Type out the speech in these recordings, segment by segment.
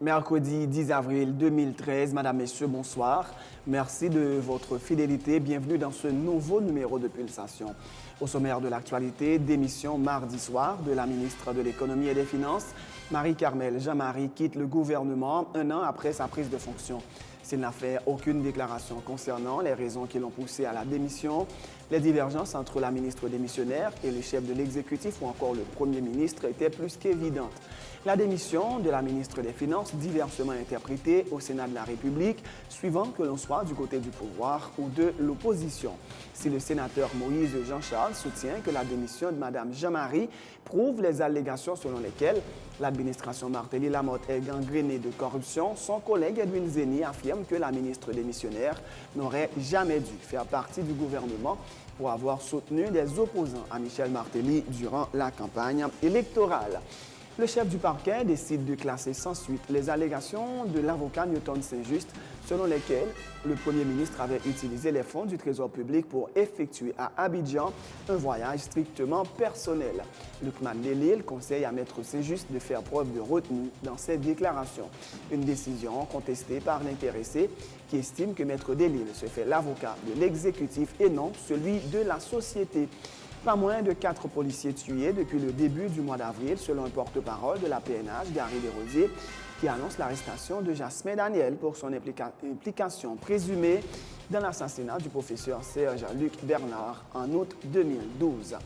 Mercredi 10 avril 2013, Madame, Messieurs, bonsoir. Merci de votre fidélité. Bienvenue dans ce nouveau numéro de Pulsation. Au sommaire de l'actualité, démission mardi soir de la ministre de l'Économie et des Finances, Marie-Carmel Jean-Marie quitte le gouvernement un an après sa prise de fonction. S'il n'a fait aucune déclaration concernant les raisons qui l'ont poussé à la démission, les divergences entre la ministre démissionnaire et le chef de l'exécutif ou encore le premier ministre étaient plus qu'évidentes. La démission de la ministre des Finances, diversement interprétée au Sénat de la République, suivant que l'on soit du côté du pouvoir ou de l'opposition. Si le sénateur Moïse Jean-Charles soutient que la démission de Mme Jean-Marie prouve les allégations selon lesquelles l'administration Martelly Lamotte est gangrénée de corruption, son collègue Edwin Zeni affirme que la ministre démissionnaire n'aurait jamais dû faire partie du gouvernement pour avoir soutenu des opposants à Michel Martelly durant la campagne électorale. Le chef du parquet décide de classer sans suite les allégations de l'avocat Newton Saint-Just selon lesquelles le Premier ministre avait utilisé les fonds du Trésor public pour effectuer à Abidjan un voyage strictement personnel. Lukman Delil conseille à Maître Saint-Just de faire preuve de retenue dans ses déclarations. Une décision contestée par l'intéressé qui estime que Maître Delil se fait l'avocat de l'exécutif et non celui de la société. Pas moins de 4 policiers tués depuis le début du mois d'avril, selon un porte-parole de la PNH, Gary Desrosiers, qui annonce l'arrestation de Jasmin Daniel pour son implication présumée dans l'assassinat du professeur Serge-Luc Bernard en août 2012.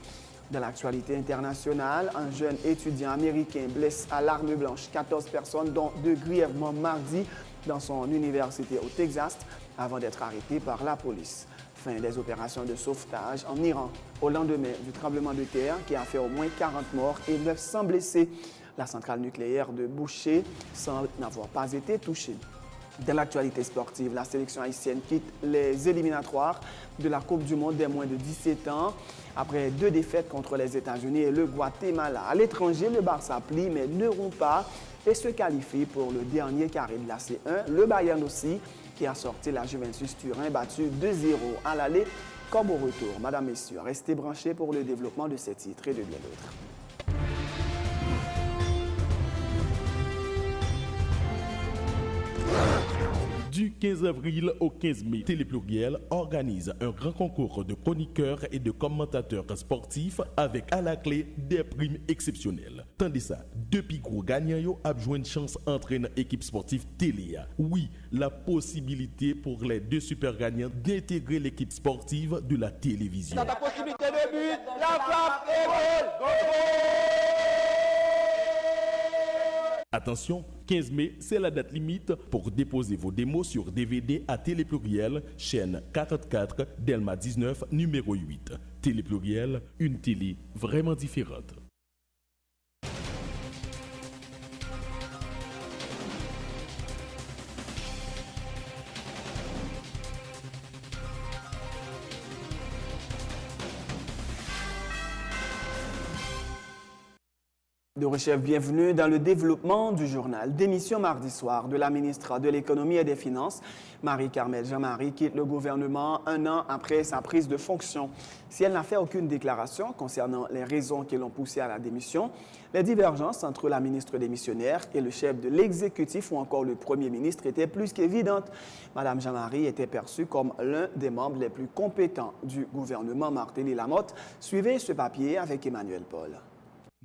Dans l'actualité internationale, un jeune étudiant américain blesse à l'arme blanche 14 personnes, dont 2 grièvement mardi dans son université au Texas, avant d'être arrêté par la police. Fin des opérations de sauvetage en Iran au lendemain du tremblement de terre qui a fait au moins 40 morts et 900 blessés. La centrale nucléaire de Boucher semble n'avoir pas été touchée. Dans l'actualité sportive, la sélection haïtienne quitte les éliminatoires de la Coupe du monde des moins de 17 ans après 2 défaites contre les États-Unis et le Guatemala. À l'étranger, le Barça plie mais ne rompt pas et se qualifie pour le dernier carré de la C1. Le Bayern aussi, qui a sorti la Juventus Turin, battu 2-0 à l'aller comme au retour. Madame, Messieurs, restez branchés pour le développement de ces titres et de bien d'autres. Du 15 avril au 15 mai, Télépluriel organise un grand concours de chroniqueurs et de commentateurs sportifs avec à la clé des primes exceptionnelles. Tandis ça, depuis gros gagnants ont joué une chance entraîner équipe sportive Téléa. Oui, la possibilité pour les 2 super gagnants d'intégrer l'équipe sportive de la télévision. Dans ta possibilité de but, la frappe et goal! Attention, 15 mai, c'est la date limite pour déposer vos démos sur DVD à Télépluriel, chaîne 44, Delma 19, numéro 8. Télépluriel, une télé vraiment différente. De Rechef, bienvenue dans le développement du journal. Démission mardi soir de la ministre de l'Économie et des Finances, Marie-Carmel Jean-Marie, quitte le gouvernement un an après sa prise de fonction. Si elle n'a fait aucune déclaration concernant les raisons qui l'ont poussée à la démission, les divergences entre la ministre démissionnaire et le chef de l'exécutif ou encore le premier ministre étaient plus qu'évidentes. Madame Jean-Marie était perçue comme l'un des membres les plus compétents du gouvernement Martelly Lamotte. Suivez ce papier avec Emmanuel Paul.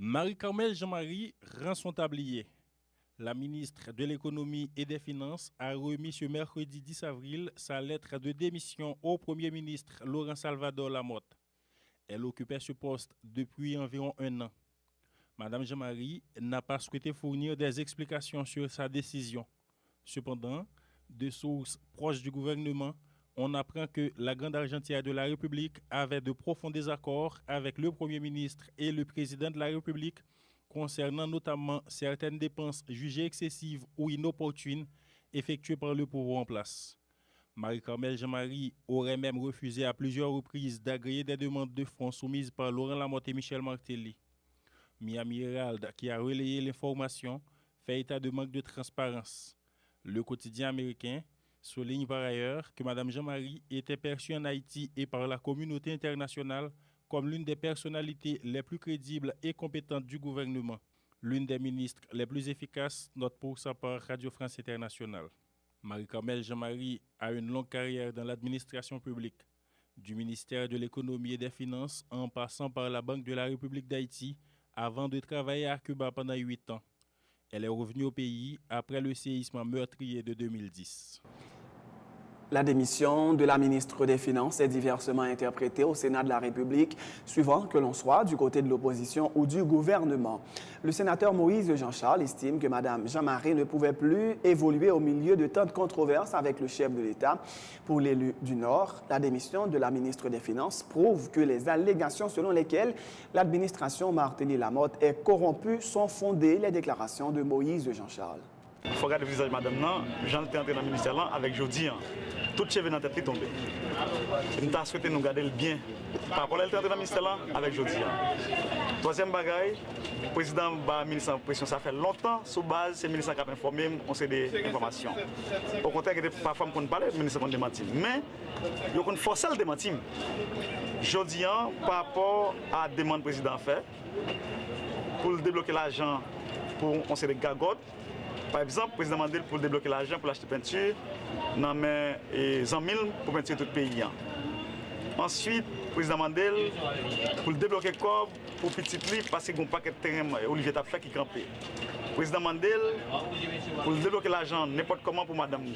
Marie-Carmel Jean-Marie rend son tablier. La ministre de l'Économie et des Finances a remis ce mercredi 10 avril sa lettre de démission au Premier ministre Laurent Salvador Lamotte. Elle occupait ce poste depuis environ un an. Madame Jean-Marie n'a pas souhaité fournir des explications sur sa décision. Cependant, de sources proches du gouvernement, on apprend que la grande argentière de la République avait de profonds désaccords avec le Premier ministre et le président de la République concernant notamment certaines dépenses jugées excessives ou inopportunes effectuées par le pouvoir en place. Marie-Carmel Jean-Marie aurait même refusé à plusieurs reprises d'agréer des demandes de fonds soumises par Laurent Lamotte et Michel Martelly. Miami Herald, qui a relayé l'information, fait état de manque de transparence. Le quotidien américain souligne par ailleurs que Mme Jean-Marie était perçue en Haïti et par la communauté internationale comme l'une des personnalités les plus crédibles et compétentes du gouvernement. l'une des ministres les plus efficaces, note pour sa part Radio France Internationale. Marie-Carmel Jean-Marie a une longue carrière dans l'administration publique, du ministère de l'Économie et des Finances en passant par la Banque de la République d'Haïti avant de travailler à Cuba pendant 8 ans. Elle est revenue au pays après le séisme meurtrier de 2010. La démission de la ministre des Finances est diversement interprétée au Sénat de la République, suivant que l'on soit du côté de l'opposition ou du gouvernement. Le sénateur Moïse Jean-Charles estime que Mme Jean-Marie ne pouvait plus évoluer au milieu de tant de controverses avec le chef de l'État. Pour l'élu du Nord, la démission de la ministre des Finances prouve que les allégations selon lesquelles l'administration Martelly-Lamotte est corrompue sont fondées, les déclarations de Moïse Jean-Charles. Il faut regarder le visage de madame, j'en étais entré dans le ministère là avec Jodi. Toute cheveux dans la tête qui tombée. Nous avons souhaité nous garder le bien. Par rapport à elle, dans le ministère là avec Jodi. Troisième bagaille, le président bat le ministre en pression. Ça fait longtemps, sous base, c'est le ministre qui a informé, on sait des informations. Au contraire, parfois, on ne parle pas, le ministre a démenti. Mais, il faut forcer le démentir. Jodi, par rapport à la demande que le président a fait, pour débloquer l'argent pour on sait des gagotes. Par exemple, le président Mandel pour débloquer l'argent pour l'acheter peinture, non mais 100 000 pour peinturer tout le pays. Ensuite, le président Mandel pour débloquer le corps pour petit lit parce qu'il y a un paquet de terrain Olivier Tapfait qui campait. Le président Mandel pour débloquer l'argent n'importe comment pour madame.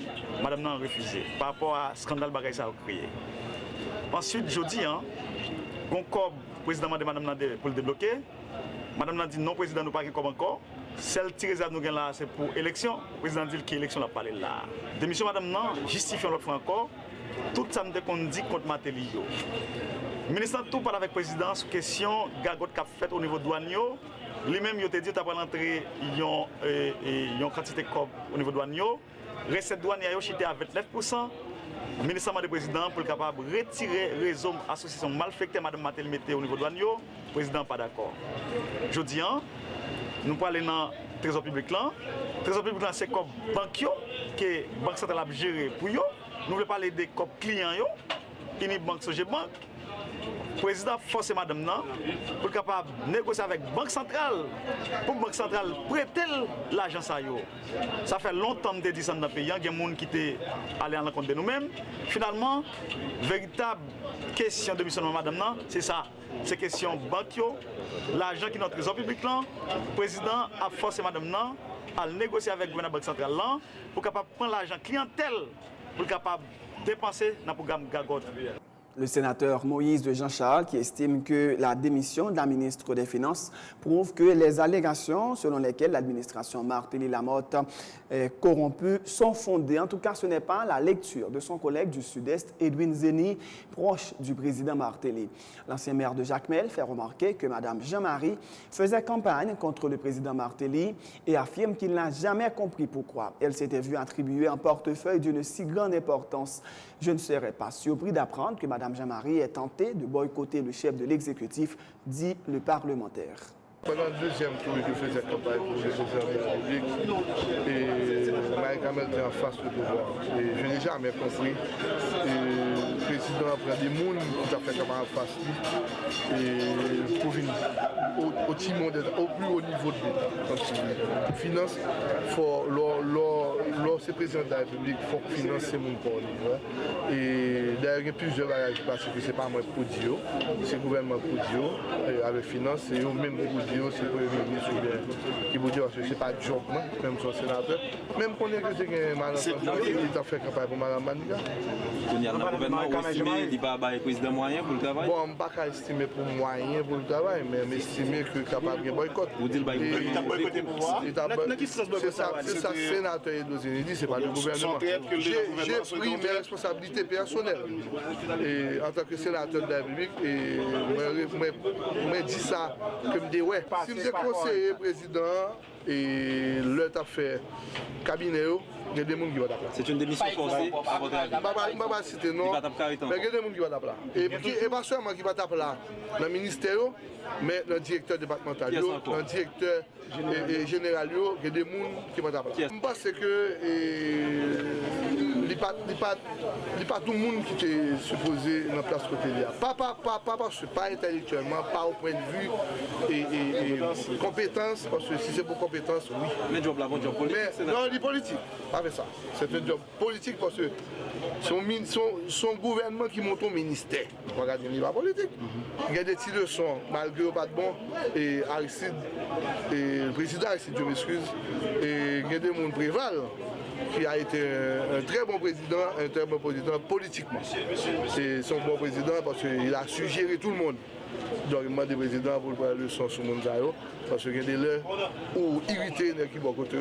Madame n'a refusé par rapport à scandale bagaille ça a créé. Ensuite, je dis, un corps président Mandel madame pour le débloquer. Madame n'a dit non, président, nous pas comme encore. Celle qui réserve nous là, c'est pour élection. Le président dit que l'élection n'a pas là. Démission madame non, justifiant l'autre fois encore. Tout ça qu'on dit contre Martelly. Le ministre tout parle avec le président sur question gagote qu'a fait au niveau douanier. Lui-même, il a dit qu'il a l'entrée, il y a quantité de corps au niveau douanier. Recette douanière a chuté à 29%. Le ministre du président pour être capable de retirer réseau association malfectée Mme Martelly mettait au niveau douanier. Le président n'est pas d'accord. Je dis, nous parlons dans le trésor public. Le trésor public, c'est comme banque que la Banque centrale a géré pour eux. Nous voulons parler des clients, qui banque Soge Banque. Le président force madame pour être capable de négocier avec la Banque centrale pour que la Banque centrale prête l'argent. Ça fait longtemps que nous disons dans le pays, il y a des gens qui sont allés à l'encontre de nous-mêmes. Finalement, véritable question de mission de madame, c'est ça. C'est question banque, l'argent qui est dans le trésor public. Le président a forcé madame à négocier avec la Banque centrale pour capable prendre l'argent clientèle pour capable dépenser dans le programme Gagote. Le sénateur Moïse de Jean-Charles qui estime que la démission de la ministre des Finances prouve que les allégations selon lesquelles l'administration Martelly-Lamotte est corrompue sont fondées. En tout cas, ce n'est pas la lecture de son collègue du Sud-Est, Edwin Zeni, proche du président Martelly. L'ancien maire de Jacmel fait remarquer que Mme Jean-Marie faisait campagne contre le président Martelly et affirme qu'il n'a jamais compris pourquoi elle s'était vue attribuer un portefeuille d'une si grande importance. Je ne serais pas surpris d'apprendre que Mme Jean-Marie est tentée de boycotter le chef de l'exécutif, dit le parlementaire. Pendant le deuxième tour, je faisais campagne pour le président de la République et Marie-Carmel était en face du pouvoir. Et je n'ai jamais compris. Le président prend des gens qui ont fait campagne en face et pour venir au plus haut niveau de l'État. Pour financer, c'est le président de la République, il faut financer mon corps. Et d'ailleurs, il y a plusieurs bagages parce que ce n'est pas moi pour dire, c'est le gouvernement pour dire, avec finance, c'est eux-mêmes pour dire. C'est le Premier ministre qui vous dit que ce n'est pas un job, même son sénateur. Même qu'on est que c'est un malentendu, il a fait campagne pour Mme Maniga. Il y a un gouvernement qui estime qu'il n'y a pas de président moyen pour le travail. Bon, je ne peux pas estimer pour moyen pour le travail, mais estimer qu'il est capable de boycott. Vous dites qu'il a boycotté pour pouvoir. C'est ça, sénateur Edouard dit, ce n'est pas le gouvernement. J'ai pris mes responsabilités personnelles. Et en tant que sénateur de la République, je dis ça comme des ouais. Si je suis conseiller président et le t'a fait cabinet, il y a des gens qui vont t'appeler. C'est une démission forcée à votre avis? Je ne vais pas citer non, mais il y a des gens qui vont t'appeler. Et pas seulement qui vont t'appeler dans le ministère, mais dans le directeur départemental, dans le directeur général, il y a des gens qui vont t'appeler. Je pense que pas tout le monde qui était supposé dans la place côté là. Pas intellectuellement, pas au point de vue et compétence, parce que si c'est pour compétence, oui. Mais job là, bon job politique. Mais non, il est politique, pas avec ça. C'est un job politique parce que son gouvernement qui monte au ministère. Regardez, il n'est pas politique. Il y a des petites leçons, malgré pas de bon, et Aristide, et le président Aristide, je m'excuse, et il y a des gens Préval, qui a été un très bon président politiquement. C'est son bon président parce qu'il a su gérer tout le monde. Donc il m'a des présidents pour prendre le leçon sur le monde, parce qu'il y a des leurs où irriter qui vont côté.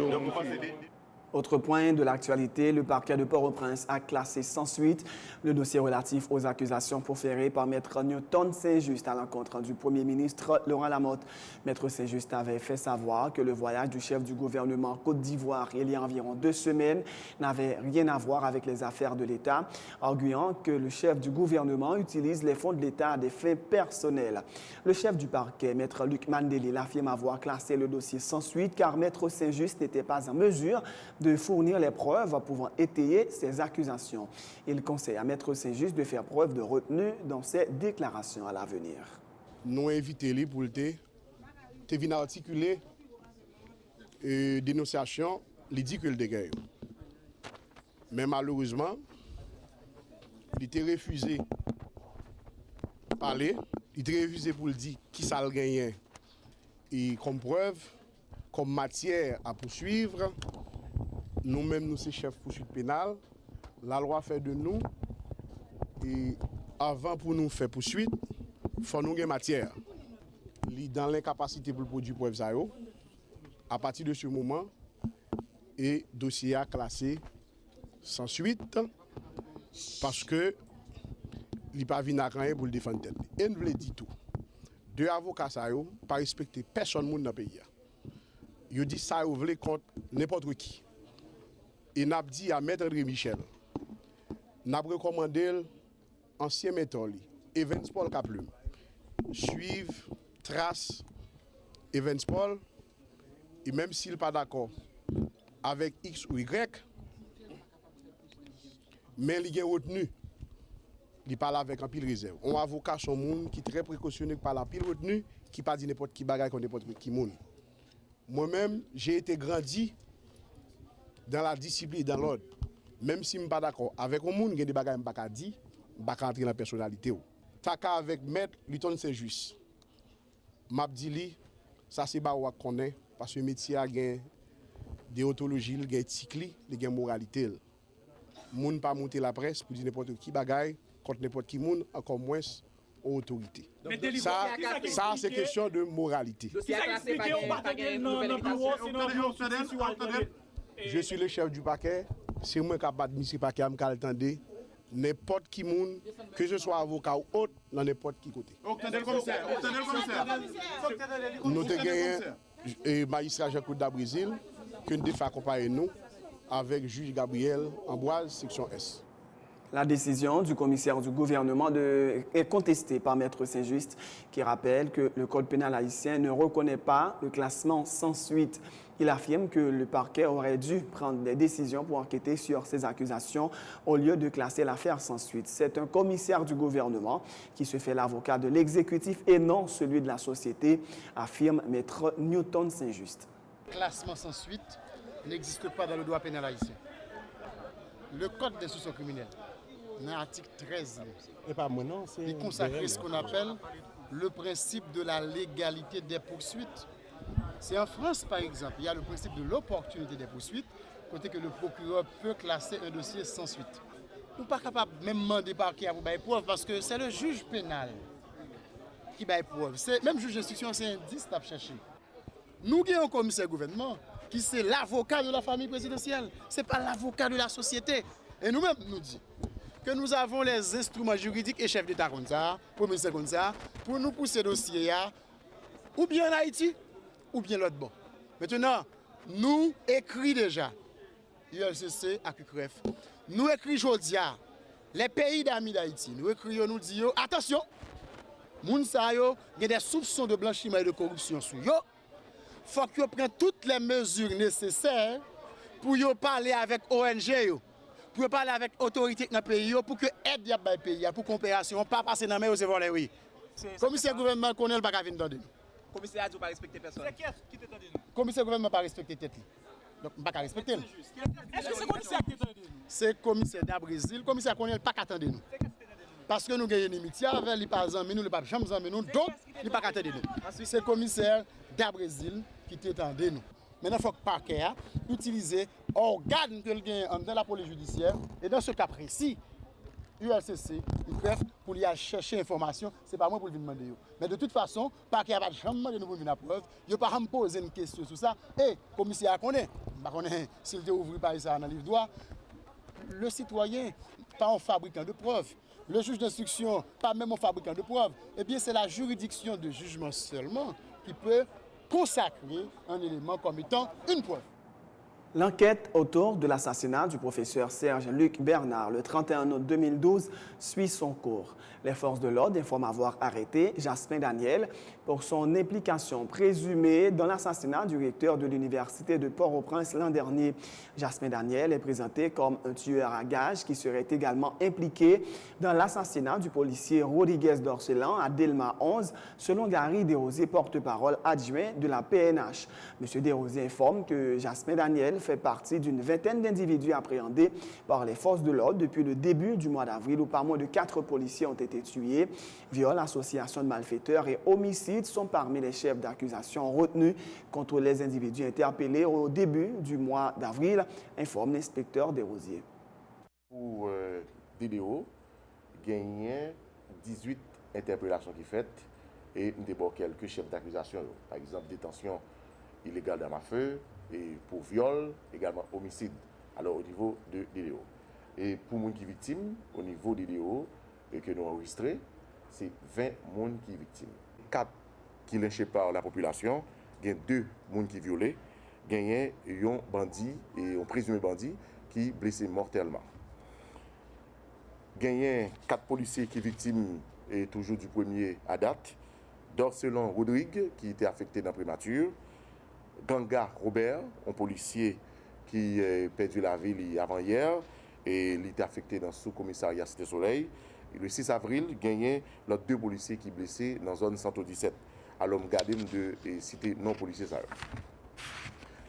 Autre point de l'actualité, le parquet de Port-au-Prince a classé sans suite le dossier relatif aux accusations proférées par Maître Newton Saint-Just à l'encontre du Premier ministre Laurent Lamotte. Maître Saint-Just avait fait savoir que le voyage du chef du gouvernement Côte d'Ivoire il y a environ 2 semaines n'avait rien à voir avec les affaires de l'État, arguant que le chef du gouvernement utilise les fonds de l'État à des fins personnelles. Le chef du parquet, Maître Luc Mandeli, affirme avoir classé le dossier sans suite car Maître Saint-Just n'était pas en mesure de fournir les preuves pouvant étayer ces accusations. Il conseille à Maître Saint-Just de faire preuve de retenue dans ses déclarations à l'avenir. Nous invitons les pour venir articuler dénonciation ridicule de guerre. Mais malheureusement, il était refusé de parler, il était refusé pour le dire qui ça le gagne et comme preuve, comme matière à poursuivre. Nous-mêmes, nous sommes chefs poursuite pénale. La loi fait de nous. Et avant pour nous faire poursuite, il faut nous avoir matière. Dans l'incapacité pour produire preuve, à partir de ce moment, le dossier a classé sans suite parce que il n'est pas venu à rien pour le défendre. Et nous voulons dire tout. 2 avocats, pas respecter personne dans le pays. Ils disent ça, ils veulent contre n'importe qui. Et n'a dit à Maître André Michel, n'a recommandé ancien mentor, Evans Paul Caplume, suivre, trace Evans Paul, et même s'il n'est pas d'accord avec X ou Y, mais il est retenu, il parle avec un pile réserve. Un avocat, son monde qui est très précautionné, qui parle en pile retenu, qui ne parle pas n'importe qui bagaille contre n'importe qui monde. Moi-même, j'ai été grandi dans la discipline, dans l'ordre. Même si je ne suis pas d'accord avec un monde, il y a des bagages que je ne peux pas dire, je ne peux pas entrer dans la personnalité. Taka avec Maître Newton Saint-Just. Je dis, ça c'est pas ce qu'on connaît, parce que le métier a une déontologie, une éthique, une moralité. Je ne peux pas monter la presse pour dire n'importe qui bagaille contre n'importe qui monde, encore moins aux autorités. Ça c'est question de moralité. Je suis le chef du parquet, c'est moi qui ai admis ce parquet, je vais attendre n'importe qui monde, que ce soit avocat ou autre, dans n'importe qui côté. Nous avons gagné le magistrat Jean-Claude Dabrezil, qui nous fait accompagner nous avec le juge Gabriel Amboise, section S. La décision du commissaire du gouvernement est contestée par Maître Saint-Just, qui rappelle que le Code pénal haïtien ne reconnaît pas le classement sans suite. Il affirme que le parquet aurait dû prendre des décisions pour enquêter sur ces accusations au lieu de classer l'affaire sans suite. C'est un commissaire du gouvernement qui se fait l'avocat de l'exécutif et non celui de la société, affirme Maître Newton Saint-Just. Le classement sans suite n'existe pas dans le droit pénal haïtien. Le Code d'instruction criminelle, dans l'article 13, il consacre ce qu'on appelle le principe de la légalité des poursuites. C'est en France, par exemple, il y a le principe de l'opportunité des poursuites, côté que le procureur peut classer un dossier sans suite. Nous ne sommes pas capables même de demander par qui à vous bailler preuve, parce que c'est le juge pénal qui baille preuve. Même le juge d'instruction, c'est un indice à chercher. Nous avons un commissaire gouvernement qui c'est l'avocat de la famille présidentielle, ce n'est pas l'avocat de la société. Et nous-mêmes, nous disons que nous avons les instruments juridiques et chefs d'État comme ça, pour ministère comme ça, pour nous pousser le dossier ou bien en Haïti, ou bien l'autre bon. Maintenant, nous écrivons déjà, ULCC à QCREF, nous écrivons aujourd'hui, les pays d'amis d'Haïti, nous écrivons, nous disons, attention, moun sa yo, il y a des soupçons de blanchiment et de corruption sur yo, faut que vous preniez toutes les mesures nécessaires pour yo parler avec ONG yo, pour parler avec l'autorité dans le pays, pour que aide le pays, pour coopération, pas passer dans les mains, c'est voler, oui. Commissaire gouvernement connaît le bagage dans nous. Commissaire a dit pas respecter personne. C'est qui t'attend de nous? Commissaire gouvernement pas respecter tête. Donc pas respecter. Est-ce que c'est commissaire qui t'attend de nous? C'est commissaire d'Abrésil, commissaire connaît pas attendre nous. Parce que nous avons une amitié avec les pas amis, nous ne pas jamais amis nous, donc il pas attendre nous. C'est commissaire d'Abrésil qui t'attend de nous. Maintenant, il faut que le parquet utilise organes que gagne dans la police judiciaire. Et dans ce cas précis, ULCC, ils peuvent pour y aller chercher l'information, ce n'est pas moi pour le demander. Mais de toute façon, le parquet n'a pas jamais de nous venir à preuve. Il n'a pas me poser une question sur ça. Et le commissaire connaît, s'il te ouvre par ça dans le livre droit, le citoyen, pas un fabricant de preuves. Le juge d'instruction, pas même un fabricant de preuves. Eh bien, c'est la juridiction de jugement seulement qui peut consacrer un élément comme étant une preuve. L'enquête autour de l'assassinat du professeur Serge-Luc Bernard le 31 août 2012 suit son cours. Les forces de l'ordre informent avoir arrêté Jasmin Daniel pour son implication présumée dans l'assassinat du recteur de l'Université de Port-au-Prince l'an dernier. Jasmin Daniel est présenté comme un tueur à gages qui serait également impliqué dans l'assassinat du policier Rodriguez d'Orcelan à Delma 11, selon Gary Desrosiers, porte-parole adjoint de la PNH. M. Desrosiers informe que Jasmin Daniel fait partie d'une vingtaine d'individus appréhendés par les forces de l'ordre depuis le début du mois d'avril où pas moins de 4 policiers ont été tués. Viol, association de malfaiteurs et homicides sont parmi les chefs d'accusation retenus contre les individus interpellés au début du mois d'avril, informe l'inspecteur Desrosiers. Pour DDO, il y a 18 interpellations qui sont faites et nous avons quelques chefs d'accusation, par exemple détention illégale d'armes à feu, et pour viol, également homicide, alors au niveau de DDO. Et pour les gens qui sont victimes, au niveau de DDO, et que nous avons enregistré, c'est 20 personnes qui sont victimes. 4 qui sont lynchés par la population, il y a 2 personnes qui sont violées, il y a un bandit et un présumé bandit qui est blessé mortellement. Il y a 4 policiers qui sont victimes, et toujours du premier à date. D'Orcelan Rodrigue, qui était affecté dans prémature. Ganga Robert, un policier qui a perdu la vie avant-hier et il était affecté dans le sous-commissariat Cité Soleil. Et le 6 avril, il y a les 2 policiers qui sont blessés dans la zone 117, à l'homme gardé de cité non policier.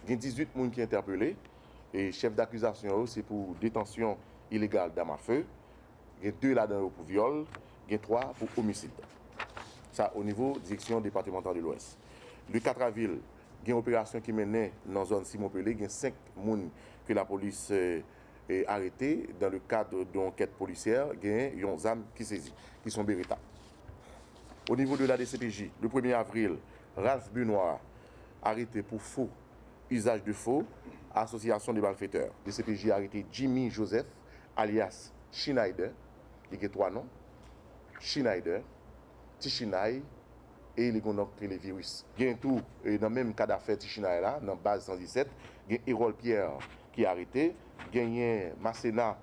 Il y a 18 personnes qui sont interpellés et chef d'accusation, c'est pour détention illégale d'armes à feu. Il y a 2 là-dedans pour viol, il y a 3 pour homicide. Ça au niveau de la direction départementale de l'Ouest. Le 4 avril, il y a une opération qui menait dans la zone Simon-Pelé. Il y a 5 personnes que la police a arrêtées dans le cadre d'une enquête policière. Il y a des armes qui saisies, qui sont véritables. Au niveau de la DCPJ, le 1er avril, Ralph Benoît arrêté pour faux, usage de faux, association de malfaiteurs. La DCPJ a arrêté Jimmy Joseph, alias Schneider. Il y a 3 noms. Schneider, Tichinay, et les les virus. Il y a tout, dans le même cas d'affaire Tichinay là, dans la base 117, il y a Hérol Pierre qui est arrêté, il y a Masséna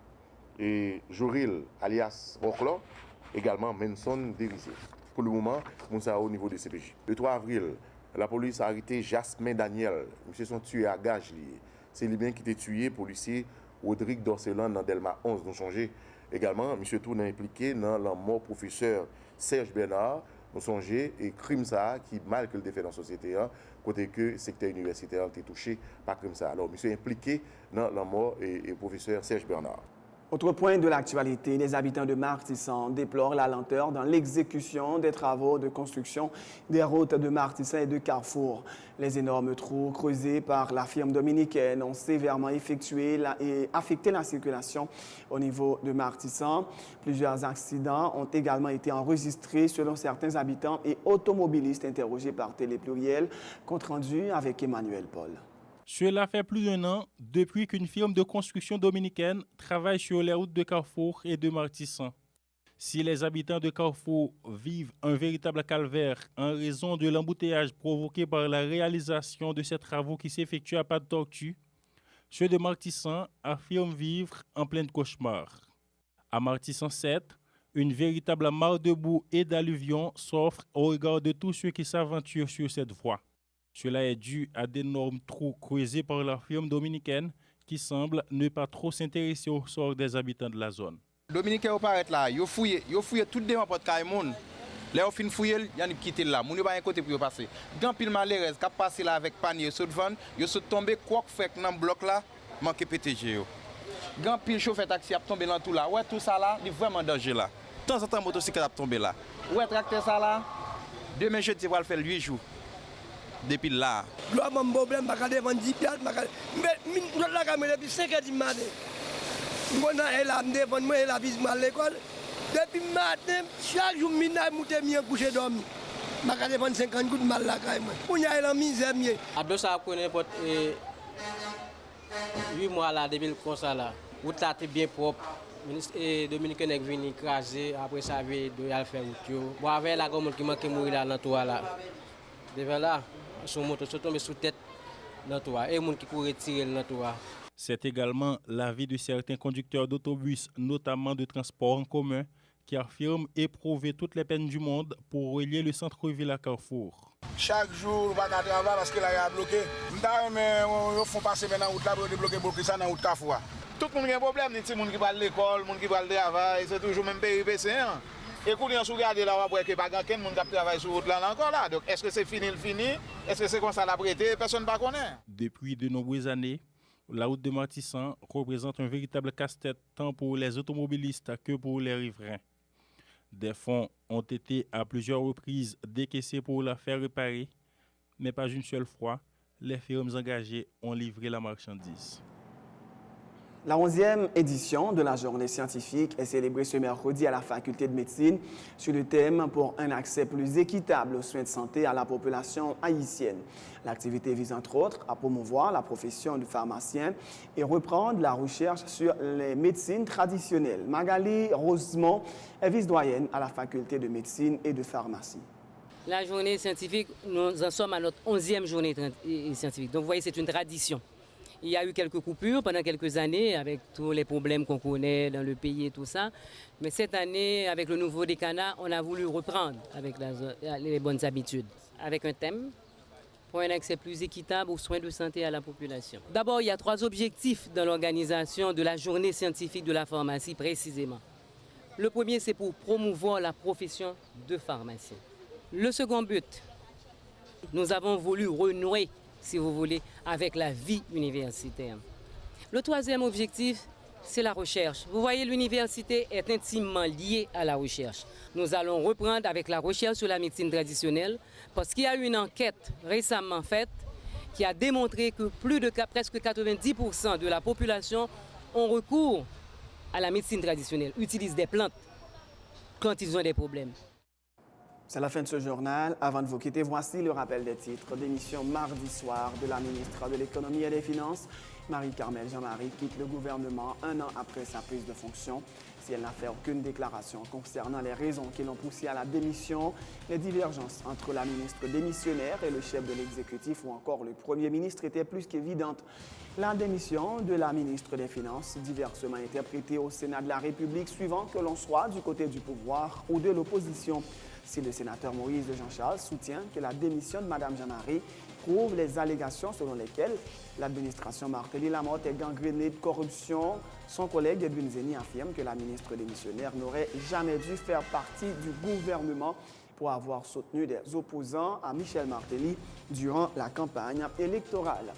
et Joril alias Roclo, également Menson Dérisé. Pour le moment, nous sommes au niveau des CPJ. Le 3 avril, la police a arrêté Jasmin Daniel. Monsieur sont tués à gage. C'est lui qui était tué, policier Rodrigue d'Orcelan dans Delma 11. Nous changé également, monsieur Tourne impliqué dans la mort professeur Serge Bernard. Nous songez et crime ça qui mal que le défait dans la société, côté que le secteur universitaire a été touché par crime ça. Alors, monsieur impliqué dans la mort et professeur Serge Bernard. Autre point de l'actualité, les habitants de Martissan déplorent la lenteur dans l'exécution des travaux de construction des routes de Martissan et de Carrefour. Les énormes trous creusés par la firme dominicaine ont sévèrement affecté la circulation au niveau de Martissan. Plusieurs accidents ont également été enregistrés selon certains habitants et automobilistes interrogés par Télépluriel, compte rendu avec Emmanuel Paul. Cela fait plus d'1 an depuis qu'une firme de construction dominicaine travaille sur les routes de Carrefour et de Martissan. Si les habitants de Carrefour vivent un véritable calvaire en raison de l'embouteillage provoqué par la réalisation de ces travaux qui s'effectuent à pas de tortue, ceux de Martissan affirment vivre en plein cauchemar. À Martissan 7, une véritable mare de boue et d'alluvions s'offre au regard de tous ceux qui s'aventurent sur cette voie. Cela est dû à d'énormes trous creusés par la firme dominicaine qui semble ne pas trop s'intéresser au sort des habitants de la zone. Dominique est paraît là, yo fouillé tout devant porte caille moun. Là on fin fouiller, y a quitté là, moun yo pas un côté pour passer. Grand pile malheureuse qui passer là avec panier saut devant, yo saut tomber quoi fait dans bloc là, manqué PTG yo. Grand pile chauffeur taxi a tombé dans tout là. Ouais tout ça là, il vraiment danger là. De temps en temps motocyclette a tombé là. Ouais tracteur ça là. Demain jeudi va le faire 8 jours. Depuis là. Gloire mon problème pas devant 10 piastres, mais la caméra depuis 5 heures du matin. Moi elle a devant moi elle a visé à l'école. Depuis matin, chaque jour midnight monter mi coucher dormir. M'a devant 50 gouttes mal la caille moi. On y a la misère mieux. Abdo ça connaît n'importe 8 mois là depuis comme ça là. Route là bien propre. Ministre Dominique est venu écraser après ça veut doit faire route. Bon avec la gomme qui manque mourir là dans toi là. Devant là, son moto se tombe sous tête dans toi et monde qui court tirer dans toi. C'est également l'avis de certains conducteurs d'autobus, notamment de transport en commun, qui affirment éprouver toutes les peines du monde pour relier le centre-ville à Carrefour. Chaque jour, on va travailler parce que là, il y a bloqué. Ils font passer maintenant la route là pour débloquer ça dans la route Carrefour. Tout le monde a un problème, les gens qui vont à l'école, les gens qui vont au travail, c'est toujours le même péripétie. Et quand on regarde là, on voit qu'il n'y a pas quelqu'un qui travaille sur la route là encore là. Donc, est-ce que c'est fini? Est-ce que c'est comme ça la prêté? Personne ne va connaître. Depuis de nombreuses années, la route de Martissan représente un véritable casse-tête tant pour les automobilistes que pour les riverains. Des fonds ont été à plusieurs reprises décaissés pour la faire réparer, mais pas une seule fois, les firmes engagées ont livré la marchandise. La 11e édition de la journée scientifique est célébrée ce mercredi à la faculté de médecine sur le thème pour un accès plus équitable aux soins de santé à la population haïtienne. L'activité vise entre autres à promouvoir la profession de pharmacien et reprendre la recherche sur les médecines traditionnelles. Magali Rosemont est vice-doyenne à la faculté de médecine et de pharmacie. La journée scientifique, nous en sommes à notre 11e journée scientifique. Donc vous voyez, c'est une tradition. Il y a eu quelques coupures pendant quelques années avec tous les problèmes qu'on connaît dans le pays et tout ça. Mais cette année, avec le nouveau décanat, on a voulu reprendre avec les bonnes habitudes. Avec un thème pour un accès plus équitable aux soins de santé à la population. D'abord, il y a 3 objectifs dans l'organisation de la journée scientifique de la pharmacie précisément. Le premier, c'est pour promouvoir la profession de pharmacien. Le second but, nous avons voulu renouer, si vous voulez, avec la vie universitaire. Le troisième objectif, c'est la recherche. Vous voyez, l'université est intimement liée à la recherche. Nous allons reprendre avec la recherche sur la médecine traditionnelle parce qu'il y a eu une enquête récemment faite qui a démontré que presque 90% de la population ont recours à la médecine traditionnelle, utilisent des plantes quand ils ont des problèmes. C'est la fin de ce journal. Avant de vous quitter, voici le rappel des titres d'émission mardi soir de la ministre de l'Économie et des Finances. Marie-Carmel Jean-Marie quitte le gouvernement un an après sa prise de fonction. Si elle n'a fait aucune déclaration concernant les raisons qui l'ont poussée à la démission, les divergences entre la ministre démissionnaire et le chef de l'exécutif ou encore le Premier ministre étaient plus qu'évidentes. La démission de la ministre des Finances, diversement interprétée au Sénat de la République, suivant que l'on soit du côté du pouvoir ou de l'opposition. Si le sénateur Moïse Jean-Charles soutient que la démission de Mme Jean-Marie prouve les allégations selon lesquelles l'administration Martelly Lamotte est gangrénée de corruption, son collègue Edwin Zeni affirme que la ministre démissionnaire n'aurait jamais dû faire partie du gouvernement pour avoir soutenu des opposants à Michel Martelly durant la campagne électorale.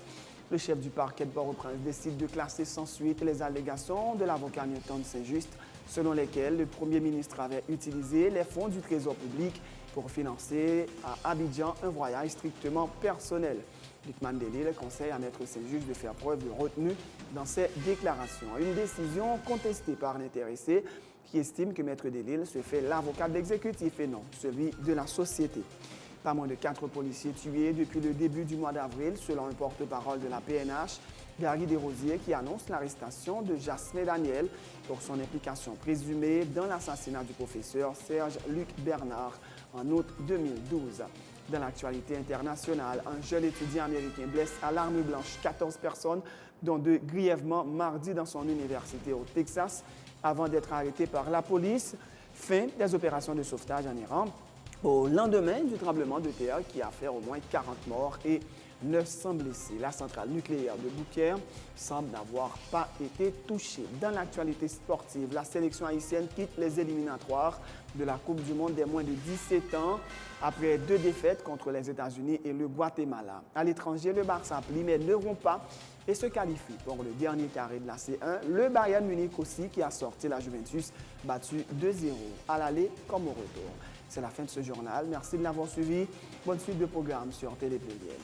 Le chef du parquet de Port-au-Prince décide de classer sans suite les allégations de l'avocat Newton Saint-Just selon lesquelles le Premier ministre avait utilisé les fonds du Trésor public pour financer à Abidjan un voyage strictement personnel. Luc Mandelil conseille à Maître Saint-Just de faire preuve de retenue dans ses déclarations. Une décision contestée par l'intéressé qui estime que Maître Delille se fait l'avocat de l'exécutif et non celui de la société. Pas moins de 4 policiers tués depuis le début du mois d'avril, selon un porte-parole de la PNH, Gary Desrosiers, qui annonce l'arrestation de Jasmine Daniel pour son implication présumée dans l'assassinat du professeur Serge-Luc Bernard en août 2012. Dans l'actualité internationale, un jeune étudiant américain blesse à l'arme blanche 14 personnes, dont 2 grièvement mardi dans son université au Texas, avant d'être arrêté par la police. Fin des opérations de sauvetage en Iran au lendemain du tremblement de terre qui a fait au moins 40 morts et 900 blessés. La centrale nucléaire de Bouquer semble n'avoir pas été touchée. Dans l'actualité sportive, la sélection haïtienne quitte les éliminatoires de la Coupe du Monde des moins de 17 ans après 2 défaites contre les États-Unis et le Guatemala. À l'étranger, le Barça mais ne rompt pas et se qualifie pour le dernier carré de la C1. Le Bayern Munich aussi qui a sorti la Juventus battu 2-0 à l'aller comme au retour. C'est la fin de ce journal. Merci de l'avoir suivi. Bonne suite de programme sur Télé Pluriel.